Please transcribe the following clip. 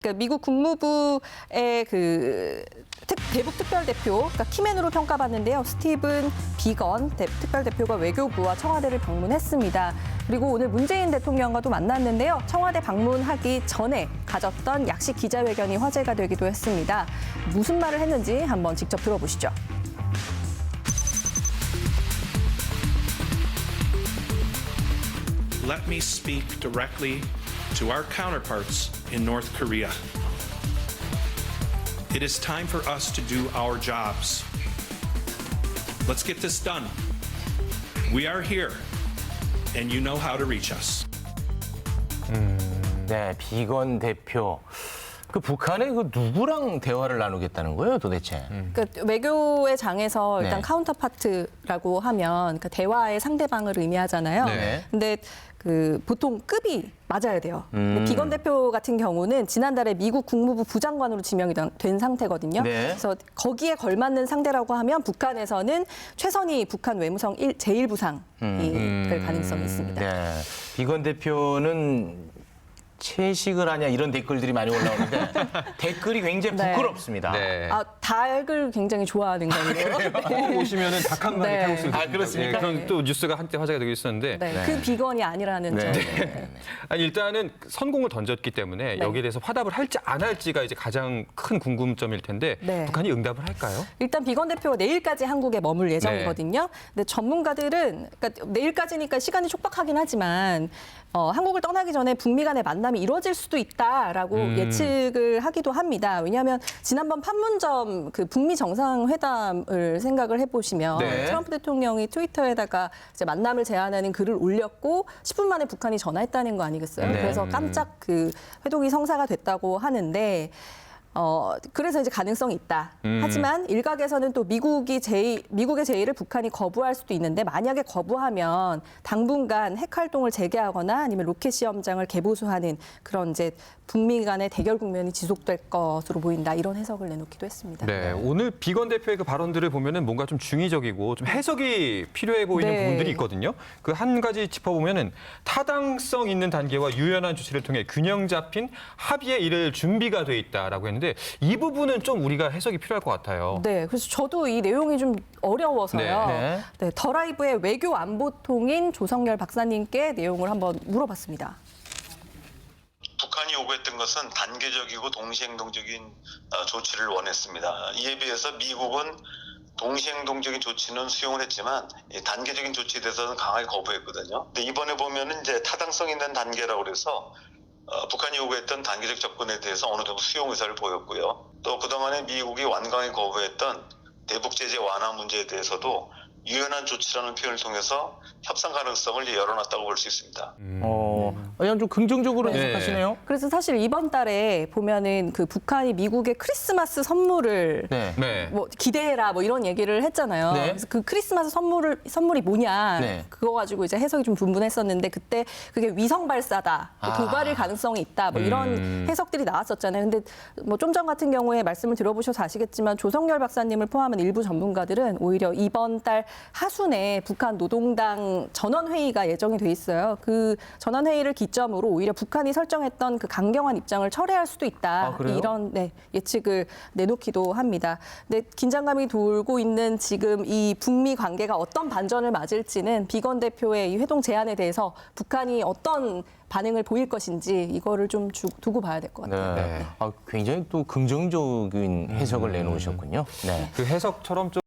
그러니까 미국 국무부의 그 대북 특별대표, 그러니까 키맨으로 평가받는데요. 스티븐 비건 특별대표가 외교부와 청와대를 방문했습니다. 그리고 오늘 문재인 대통령과도 만났는데요. 청와대 방문하기 전에 가졌던 약식 기자회견이 화제가 되기도 했습니다. 무슨 말을 했는지 한번 직접 들어보시죠. Let me speak directly to our counterparts in North Korea. It is time for us to do our jobs. Let's get this done. We are here, and you know how to reach us. 네, 비건 대표. 그 북한에 그 누구랑 대화를 나누겠다는 거예요, 도대체? 그러니까 외교의 장에서 일단 네. 카운터파트라고 하면 그 대화의 상대방을 의미하잖아요. 네. 근데 그 보통 급이 맞아야 돼요. 근데 비건 대표 같은 경우는 지난달에 미국 국무부 부장관으로 지명이 된 상태거든요. 네. 그래서 거기에 걸맞는 상대라고 하면 북한에서는 최선희 북한 외무성 제1부상이 될 가능성이 있습니다. 네. 비건 대표는 채식을 하냐 이런 댓글들이 많이 올라오는데 댓글이 굉장히 네. 부끄럽습니다. 네. 아, 닭을 굉장히 좋아하는 거예요. 네. 보시면은 닭 한 마리 네. 칼국수. 아, 그렇습니까? 그런 또 뉴스가 한때 화제가 되고 있었는데. 네, 네. 그 비건이 아니라는 네. 점. 아니, 일단은 선공을 던졌기 때문에 네. 여기에 대해서 화답을 할지 안 할지가 이제 가장 큰 궁금점일 텐데 네. 북한이 응답을 할까요? 일단 비건 대표가 내일까지 한국에 머물 예정이거든요. 근데 전문가들은 그러니까 내일까지니까 시간이 촉박하긴 하지만 한국을 떠나기 전에 북미 간의 만남이 이루어질 수도 있다라고 예측을 하기도 합니다. 왜냐하면 지난번 판문점 그 북미 정상회담을 생각을 해보시면 네. 트럼프 대통령이 트위터에다가 이제 만남을 제안하는 글을 올렸고 10분 만에 북한이 전화했다는 거 아니겠어요? 네. 그래서 깜짝 그 회동이 성사가 됐다고 하는데. 그래서 이제 가능성이 있다. 하지만 일각에서는 또 미국의 제의를 북한이 거부할 수도 있는데 만약에 거부하면 당분간 핵 활동을 재개하거나 아니면 로켓 시험장을 개보수하는 그런 이제 북미 간의 대결 국면이 지속될 것으로 보인다. 이런 해석을 내놓기도 했습니다. 네, 오늘 비건 대표의 그 발언들을 보면은 뭔가 좀 중의적이고 좀 해석이 필요해 보이는 네. 부분들이 있거든요. 그 한 가지 짚어보면은 타당성 있는 단계와 유연한 조치를 통해 균형 잡힌 합의에 이를 준비가 돼 있다라고 했는데 이 부분은 좀 우리가 해석이 필요할 것 같아요. 네, 그래서 저도 이 내용이 좀 어려워서요. 네. 네, 더 라이브의 외교 안보통인 조성열 박사님께 내용을 한번 물어봤습니다. 북한이 요구했던 것은 단계적이고 동시행동적인 조치를 원했습니다. 이에 비해서 미국은 동시행동적인 조치는 수용을 했지만 단계적인 조치에 대해서는 강하게 거부했거든요. 근데 이번에 보면은 이제 타당성 있는 단계라고 그래서 북한이 요구했던 단계적 접근에 대해서 어느 정도 수용 의사를 보였고요. 또 그동안에 미국이 완강히 거부했던 대북 제재 완화 문제에 대해서도 유연한 조치라는 표현을 통해서 협상 가능성을 열어놨다고 볼 수 있습니다. 그냥 좀 긍정적으로 네. 해석하시네요. 그래서 사실 이번 달에 보면은 그 북한이 미국의 크리스마스 선물을 네. 네. 뭐 기대해라 뭐 이런 얘기를 했잖아요. 네. 그래서 그 크리스마스 선물이 뭐냐 네. 그거 가지고 이제 해석이 좀 분분했었는데 그때 그게 위성 발사다, 뭐 도발일 가능성이 있다, 뭐 이런 해석들이 나왔었잖아요. 근데 뭐 좀 전 같은 경우에 말씀을 들어보셔서 아시겠지만 조성열 박사님을 포함한 일부 전문가들은 오히려 이번 달 하순에 북한 노동당 전원 회의가 예정이 돼 있어요. 그 전원 회의를 기점으로 오히려 북한이 설정했던 그 강경한 입장을 철회할 수도 있다. 아, 그래요? 이런 예측을 내놓기도 합니다. 근데 긴장감이 돌고 있는 지금 이 북미 관계가 어떤 반전을 맞을지는 비건 대표의 이 회동 제안에 대해서 북한이 어떤 반응을 보일 것인지 이거를 좀 두고 봐야 될 것 같아요. 네. 굉장히 또 긍정적인 해석을 내놓으셨군요. 네. 그 해석처럼 좀